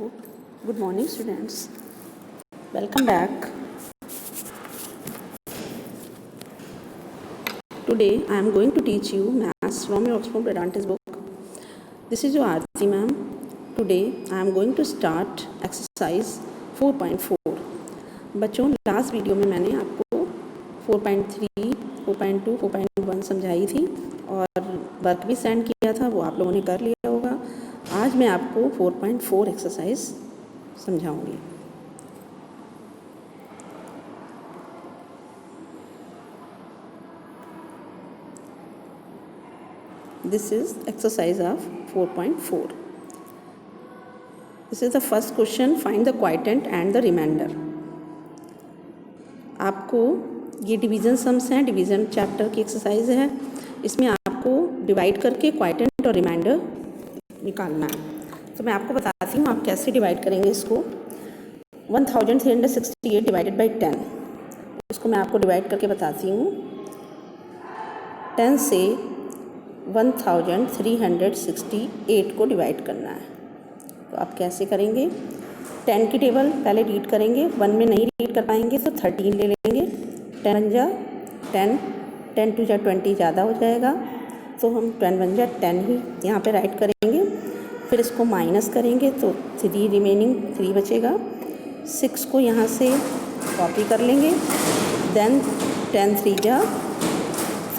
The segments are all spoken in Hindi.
Good morning, students. Welcome back. Today I am going to teach you maths from your Oxford Advantage book. This is your Aarti ma'am. Today I am going to start exercise 4.4. बच्चों, लास्ट वीडियो में मैंने आपको 4.3, 4.2, 4.1 समझाई थी और वर्क भी सेंड किया था, वो आप लोगों ने कर लिया होगा। आज मैं आपको 4.4 exercise समझाऊंगी। This is exercise of 4.4. This is the first question. Find the quotient and the remainder. आपको ये डिवीज़न सम्स हैं, डिवीज़न चैप्टर की एक्सरसाइज है। इसमें आपको डिवाइड करके क्वोटिएंट और रिमाइंडर निकालना है। तो मैं आपको बताती हूँ आप कैसे डिवाइड करेंगे इसको। 1368 डिवाइडेड बाई 10, इसको मैं आपको डिवाइड करके बताती हूँ। 10 से 1368 को डिवाइड करना है। तो आप कैसे करेंगे? 10 की टेबल पहले रीड करेंगे, 1 में नहीं रीड कर पाएंगे तो 13 ले लेंगे। 10 1 जा 10, 10 2 जा 20 ज़्यादा हो जाएगा, तो हम 10 1 जा 10 ही यहाँ पे राइट करेंगे। फिर इसको माइनस करेंगे तो 3 रिमेनिंग 3 बचेगा। 6 को यहाँ से कॉपी कर लेंगे। देन 10 3 जा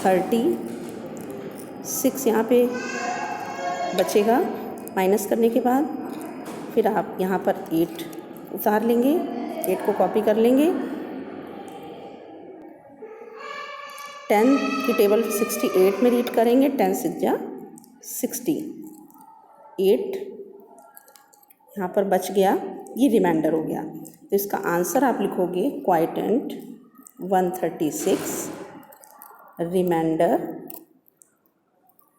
30, 6 यहाँ पे बचेगा माइनस करने के बाद। फिर आप यहाँ पर 8 उतार लेंगे, 8 को कॉपी कर लेंगे। 10 की टेबल 68 में रीड करेंगे। 10 6 जा 60, 8 यहाँ पर बच गया, ये रिमाइंडर हो गया। तो इसका आंसर आप लिखोगे quotient 136, reminder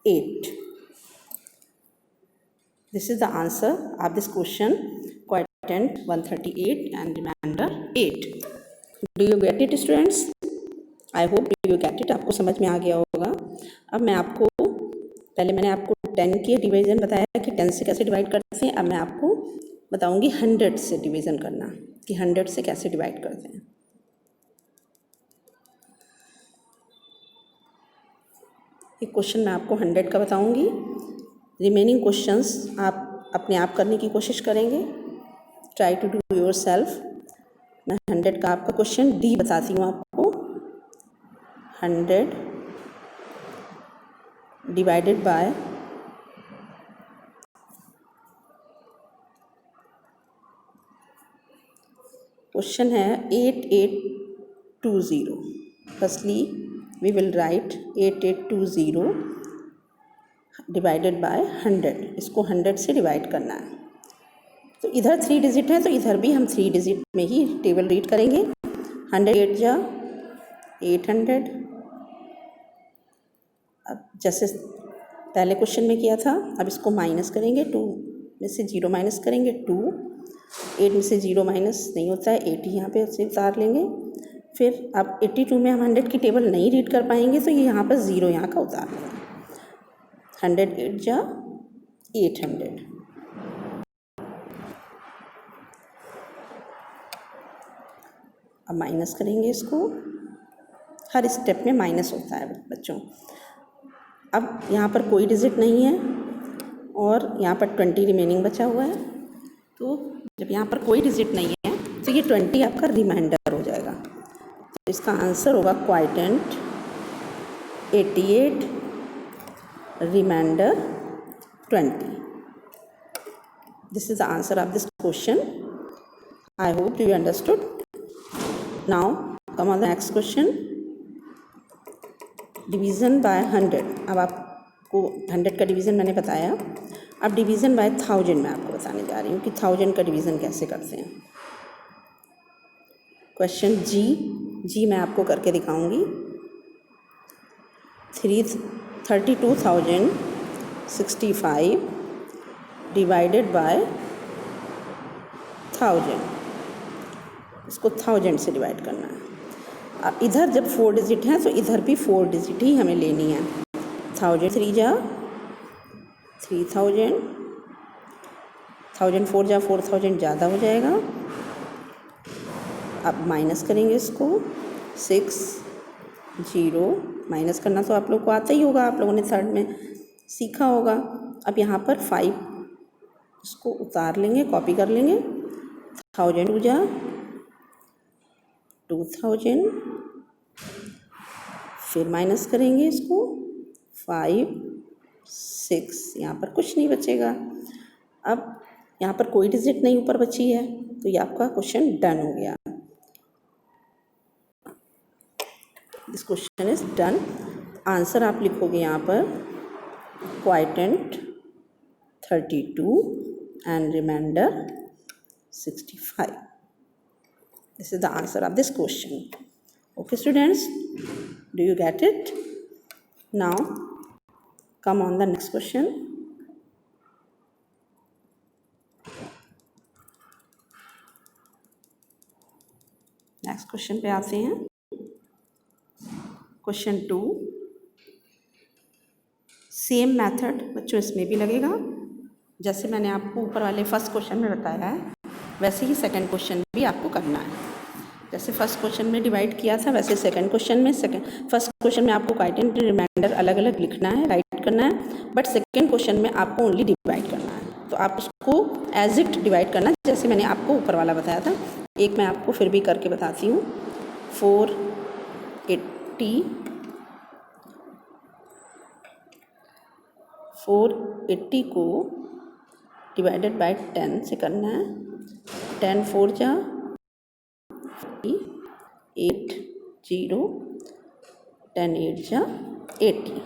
8. This is the answer of this question, quotient 138 and remainder 8. Do you get it, students? I hope you get it. आपको समझ में आ गया होगा। अब मैं आपको, पहले मैंने आपको 10 की डिवीज़न बताया कि 10 से कैसे डिवाइड करते हैं। अब मैं आपको बताऊंगी 100 से डिवीज़न करना, कि 100 से कैसे डिवाइड करते हैं। एक क्वेश्चन मैं आपको 100 का बताऊंगी। रिमेनिंग क्वेश्चंस आप अपने आप करने की कोशिश करेंगे। Try to do yourself. मैं 100 का आपका क्वेश्चन डी बताती हूँ आपको। 100 डिवाइडेड बाय क्वेश्चन है 8820। Firstly we will write 8820 divided by 100। इसको 100 से डिवाइड करना है। तो इधर 3 डिजिट है, तो इधर भी हम 3 डिजिट में ही टेबल रीड करेंगे। 108 जा 800। अब जैसे पहले क्वेश्चन में किया था, अब इसको माइनस करेंगे। 2 में से 0 माइनस करेंगे 2। 8 में से 0 माइनस नहीं होता है, 8 ही यहाँ पे से उतार लेंगे। फिर अब 82 में हम 100 की टेबल नहीं रीड कर पाएंगे, तो ये यहाँ पर 0 यहाँ का उतार लेंगे। 108 जा 800। अब माइनस करेंगे इसको। हर स्टेप में माइनस होता है बच्चों। अब यहाँ पर कोई डिजिट नहीं है और यहाँ पर 20 रिमेनिंग बचा हुआ है। तो जब यहाँ पर कोई डिजिट नहीं है तो ये 20 आपका रिमाइंडर हो जाएगा। तो इसका आंसर होगा quotient 88, reminder 20. This is the answer of this question. I hope you understood. Now come on the next question. Division by 100। अब आपको 100 का डिवीज़न मैंने बताया। अब डिवीज़न बाय 1000 मैं आपको बताने जा रही हूँ कि 1000 का डिवीज़न कैसे करते हैं। क्वेश्चन जी मैं आपको करके दिखाऊंगी। 32,065 डिवाइडेड बाय 1000, इसको 1000 से डिवाइड करना है। अब इधर जब 4 डिजिट हैं तो इधर भी 4 डिजिट ही हमें लेनी है। 1000 3 जा 3000, 1004 जा 4000 ज़्यादा हो जाएगा। अब माइनस करेंगे इसको, 6 0 माइनस करना तो आप लोग को आता ही होगा, आप लोगों ने थर्ड में सीखा होगा। अब यहाँ पर 5 इसको उतार लेंगे, कॉपी कर लेंगे। 1000 जा 2000, फिर माइनस करेंगे इसको, 5 6, यहाँ पर कुछ नहीं बचेगा। अब यहाँ पर कोई डिजिट नहीं ऊपर बची है, तो ये आपका क्वेश्चन डन हो गया। This question is done. Answer आप लिखोगे यहाँ पर क्वाइटेंट 32 and reminder 65. This is the answer of this question. Okay students, do you get it? Now come on the next question. Next question पे आते हैं। क्वेश्चन 2, सेम मेथड बच्चों इसमें भी लगेगा। जैसे मैंने आपको ऊपर वाले फर्स्ट क्वेश्चन में बताया है, वैसे ही सेकंड क्वेश्चन भी आपको करना है। जैसे फर्स्ट क्वेश्चन में डिवाइड किया था, वैसे सेकंड क्वेश्चन में फर्स्ट क्वेश्चन में आपको क्वाइटेंट रिमाइंडर अलग अलग लिखना है, राइट करना है, बट सेकंड क्वेश्चन में आपको ओनली डिवाइड करना है। तो आप उसको एज इट डिवाइड करना, जैसे मैंने आपको ऊपर वाला बताया था। एक मैं आपको फिर भी करके बताती हूँ। 480 को डिवाइडेड बाय 10 से करना है। 10 4 जा 8 0, 10 8 जा 80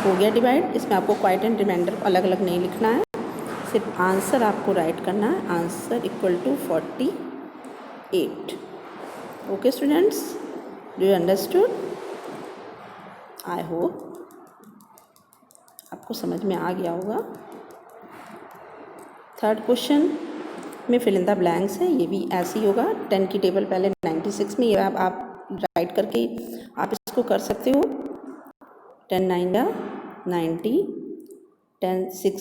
हो गया डिवाइड। इसमें आपको क्वाइटेंट रिमाइंडर अलग अलग नहीं लिखना है, सिर्फ आंसर आपको राइट करना है। Answer equal to 48। Okay students, do you understood? I hope आपको समझ में आ गया होगा। थर्ड क्वेश्चन में फिल इन द ब्लैंक्स है, ये भी ऐसे ही होगा। 10 की टेबल पहले 96 में, ये आप राइट करके आप इसको कर सकते हो। 10 9 जा 90, 10 6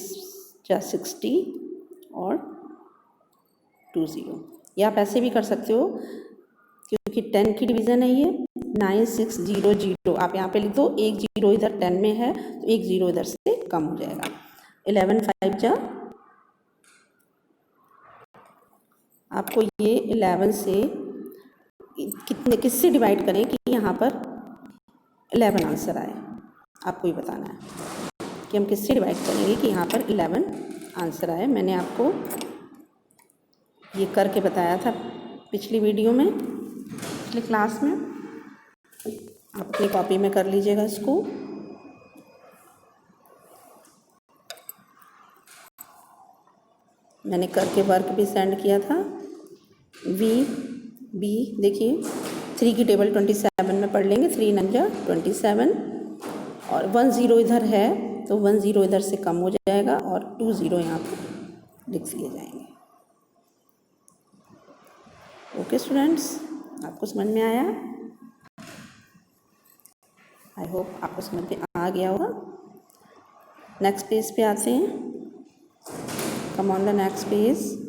जा 60 और 20। या आप ऐसे भी कर सकते हो, क्योंकि 10 की डिवीज़न है ये 9 6 0 0। आप यहाँ पे लिख दो, एक 0 इधर 10 में है तो एक 0 इधर से कम हो जाएगा। 11 5 जा, आपको ये 11 से किससे डिवाइड करें कि यहाँ पर 11 आंसर आए, आपको ही बताना है कि हम किससे डिवाइड करेंगे कि यहाँ पर 11 आंसर आए। मैंने आपको ये करके बताया था पिछली वीडियो में, पिछली क्लास में। आप अपनी कॉपी में कर लीजिएगा इसको। मैंने करके वर्क भी सेंड किया था। बी देखिए, 3 की टेबल 27 में पढ़ लेंगे। 3 9 जा 27 और 1 0 इधर है तो 1 0 इधर से कम हो जाएगा और 2 0 यहाँ पर लिख दिए जाएंगे। ओके स्टूडेंट्स, आपको समझ में आया? आई होप आपको समझ में आ गया होगा। नेक्स्ट पेज पे आते हैं। Come on the next page.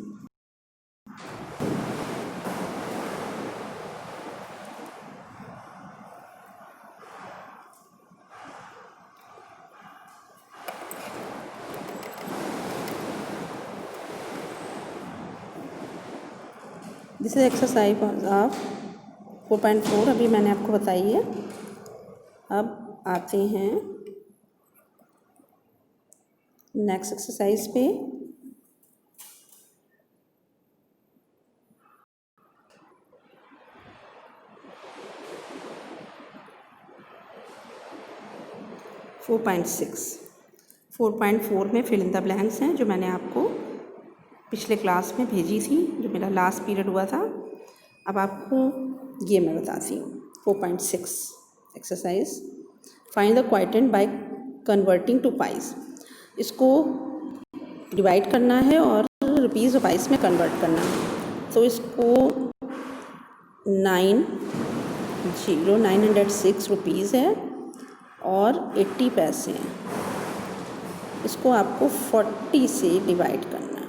This is exercise of 4.4, अभी मैंने आपको बताई है। अब आते हैं नेक्स्ट एक्सरसाइज पे। फोर 4.4 में फिल इन द ब्लैंक्स हैं, जो मैंने आपको पिछले क्लास में भेजी थी, जो मेरा लास्ट पीरियड हुआ था। अब आपको ये मैं बताती हूँ। 4.6 exercise, find the quotient by converting to pies. इसको डिवाइड करना है और रुपीज़ और पाइस में कन्वर्ट करना है। तो इसको 906 रुपीज़ है और 80 पैसे हैं। इसको आपको 40 से डिवाइड करना है।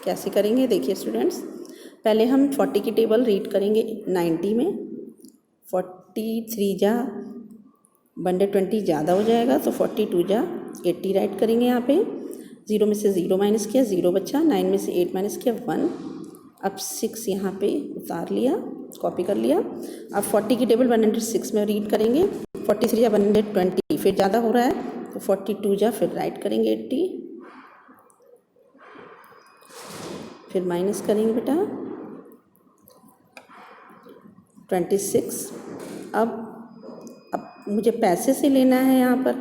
कैसे करेंगे देखिए स्टूडेंट्स, पहले हम 40 की टेबल रीड करेंगे 90 में। 43 जा 120 ज़्यादा हो जाएगा तो 42 जा 80 राइट करेंगे। यहाँ पे 0 में से 0 माइनस किया, 0 बचा। 9 में से 8 माइनस किया, 1। अब 6 यहाँ पे उतार लिया, कॉपी कर लिया। अब 40 की टेबल 106 में रीड करेंगे। 43 जा 120, फिर ज़्यादा हो रहा है तो 42 जा फिर राइट करेंगे 80, फिर माइनस करेंगे बेटा 26। अब मुझे पैसे से लेना है यहाँ पर,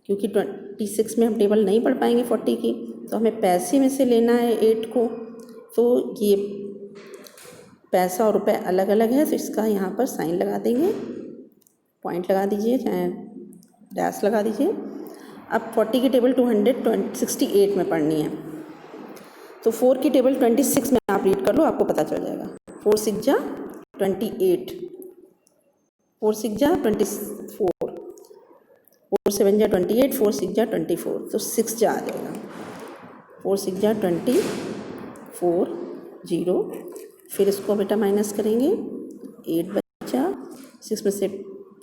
क्योंकि 26 में हम टेबल नहीं पढ़ पाएंगे 40 की, तो हमें पैसे में से लेना है 8 को। तो ये पैसा और रुपए अलग अलग है, तो इसका यहाँ पर साइन लगा देंगे, पॉइंट लगा दीजिए, चाहे डैश लगा दीजिए। अब 40 की टेबल 268 में पढ़नी है, तो 4 की टेबल 26 में आप रीड कर लो, आपको पता चल जाएगा। 4 6 जा 28, 4 6 जा 24, 4 7 जा 28, 4 6 जा 24, तो 6 जा आ जाएगा। 4 6 जा 24, 0। फिर इसको बेटा माइनस करेंगे, 8 बचा। 6 में से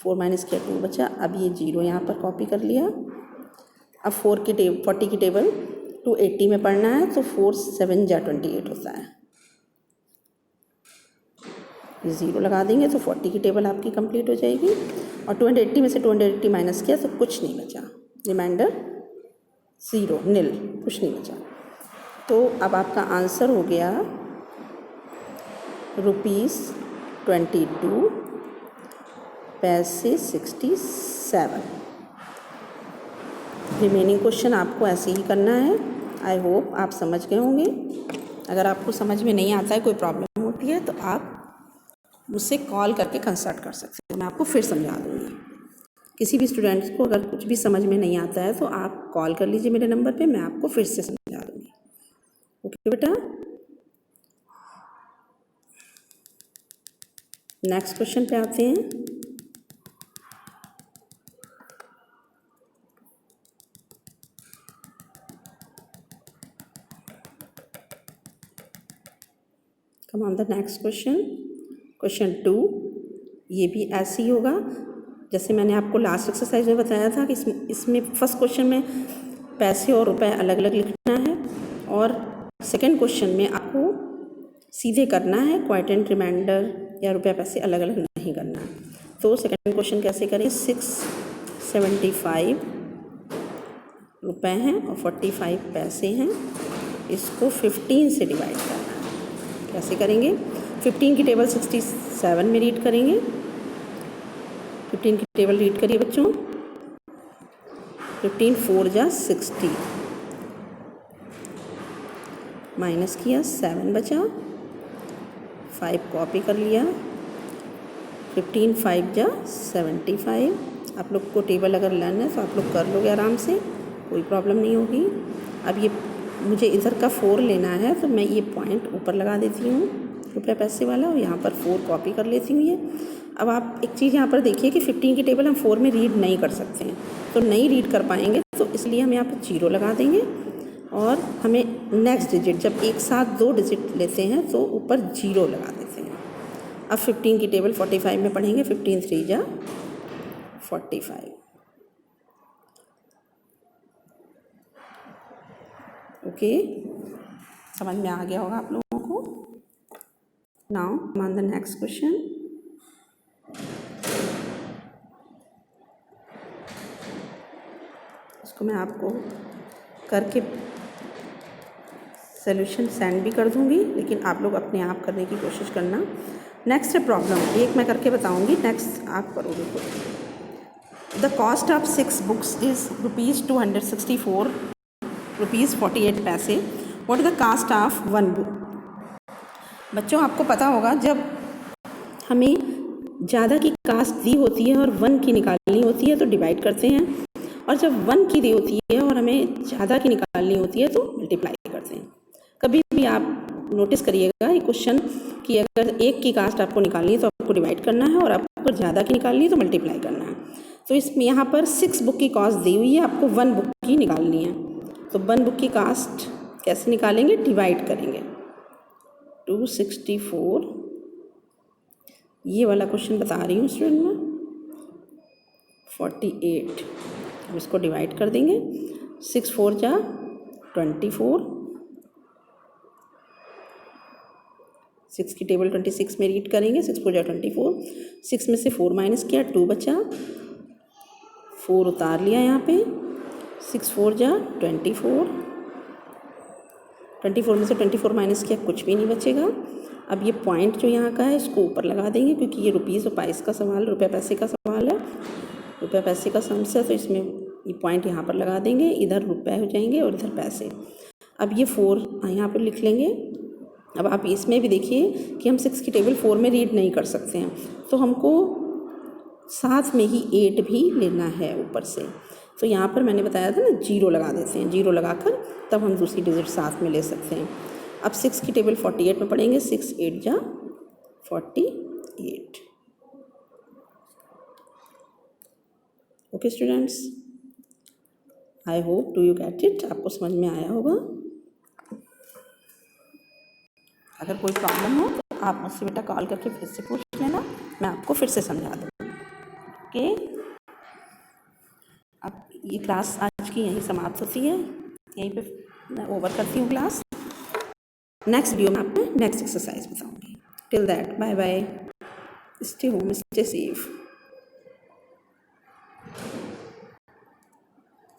4 माइनस किया, 2 बचा। अब ये 0 यहाँ पर कॉपी कर लिया। अब 40 की टेबल 280 में पढ़ना है, तो 4 7 जा 28 होता है। ये 0 लगा देंगे तो 40 की टेबल आपकी कंप्लीट हो जाएगी। और 280 में से 280 माइनस किया तो कुछ नहीं बचा, रिमाइंडर 0 नील, कुछ नहीं बचा। तो अब आपका आंसर हो गया ₹22, पैसे 67। रिमेनिंग क्वेश्चन आपको ऐसे ही करना है। आई होप आप समझ गए होंगे। अगर आपको समझ में नहीं आता है, कोई प्रॉब्लम होती है, तो आप मुझसे कॉल करके कंसल्ट कर सकते हैं, मैं आपको फिर समझा दूँगी। किसी भी स्टूडेंट्स को अगर कुछ भी समझ में नहीं आता है तो आप कॉल कर लीजिए मेरे नंबर पे, मैं आपको फिर से समझा दूँगी। ओके बेटा, नेक्स्ट क्वेश्चन पे आते हैं। Come on the next question, question 2। ये भी ऐसे ही होगा जैसे मैंने आपको लास्ट एक्सरसाइज में बताया था कि इसमें फर्स्ट क्वेश्चन में पैसे और रुपए अलग अलग लिखना है, और सेकंड क्वेश्चन में आपको सीधे करना है, क्वाइटेंट रिमाइंडर या रुपया पैसे अलग अलग नहीं करना है। तो सेकंड क्वेश्चन कैसे करें, 675 रुपए हैं और 45 पैसे हैं, इसको 15 से डिवाइड करना है। कैसे करेंगे, 15 की टेबल 67 में रीड करेंगे। 15 की टेबल रीड करिए बच्चों। 15 4 जा 60, माइनस किया, 7 बचा। 5 कॉपी कर लिया। 15 5 जा 75। आप लोग को टेबल अगर लर्न है तो आप लोग कर लोगे आराम से, कोई प्रॉब्लम नहीं होगी। अब ये मुझे इधर का 4 लेना है, तो मैं ये पॉइंट ऊपर लगा देती हूँ रुपये पैसे वाला, और यहाँ पर 4 कॉपी कर लेती हूँ ये। अब आप एक चीज़ यहाँ पर देखिए कि 15 की टेबल हम 4 में रीड नहीं कर सकते हैं, तो नहीं रीड कर पाएंगे, तो इसलिए हम यहाँ पर 0 लगा देंगे। और हमें नेक्स्ट डिजिट, जब एक साथ 2 डिजिट लेते हैं तो ऊपर 0 लगा देते हैं। अब 15 की टेबल 45 में पढ़ेंगे। 15 3 जा 45। ओके, समझ में आ गया होगा आप लोगों को। Now on the next question. इसको मैं आपको करके सॉल्यूशन सेंड भी कर दूंगी, लेकिन आप लोग अपने आप करने की कोशिश करना। नेक्स्ट है प्रॉब्लम, एक मैं करके बताऊंगी, नेक्स्ट आप करोगे खुद। The cost of 6 books is ₹264, ₹48 पैसे। What is the cost of 1 book. बच्चों आपको पता होगा, जब हमें ज़्यादा की कास्ट दी होती है और 1 की निकालनी होती है तो डिवाइड करते हैं, और जब 1 की दी होती है और हमें ज़्यादा की निकालनी होती है तो मल्टीप्लाई करते हैं। कभी भी आप नोटिस करिएगा ये क्वेश्चन कि अगर 1 की कास्ट आपको निकालनी है तो आपको डिवाइड करना है, और आपको ज़्यादा की निकालनी है तो मल्टीप्लाई करना है। तो इसमें यहाँ पर 6 बुक की कॉस्ट दी हुई है, आपको 1 बुक की निकालनी है। तो 1 बुक की कॉस्ट कैसे निकालेंगे, डिवाइड करेंगे 264, ये वाला क्वेश्चन बता रही हूँ स्टूडेंट में, 48, हम इसको डिवाइड कर देंगे। 6 4 जा 24, 6 की टेबल 26 में रीड करेंगे, 6 4 जा 24, 6 में से 4 माइनस किया 2 बचा, 4 उतार लिया यहाँ पे, 6 4 जा 24, 24 में से 24 माइनस किया कुछ भी नहीं बचेगा। अब ये पॉइंट जो यहाँ का है इसको ऊपर लगा देंगे, क्योंकि ये रुपीज़ और पाइस का सवाल, रुपये पैसे का सवाल है, रुपये पैसे का सम्स है, तो इसमें ये पॉइंट यहाँ पर लगा देंगे, इधर रुपये हो जाएंगे और इधर पैसे। अब ये 4 यहाँ पर लिख लेंगे। अब आप इसमें भी देखिए कि हम 6 की टेबल 4 में रीड नहीं कर सकते हैं, तो हमको साथ में ही 8 भी लेना है ऊपर से। तो यहाँ पर मैंने बताया था ना, 0 लगा देते हैं, 0 लगाकर तब हम दूसरी डिजिट साथ में ले सकते हैं। अब 6 की टेबल 48 में पढ़ेंगे, 6 8 जा 48। Okay students, I hope do you get it, आपको समझ में आया होगा। अगर कोई प्रॉब्लम हो तो आप मुझसे बेटा कॉल करके फिर से पूछ लेना, मैं आपको फिर से समझा दूँगी। ओके, अब ये क्लास आज की यहीं समाप्त होती है, यहीं पे मैं ओवर करती हूँ क्लास। नेक्स्ट वीडियो में आपको नेक्स्ट एक्सरसाइज बताऊँगी। Till that bye bye, stay home, stay safe.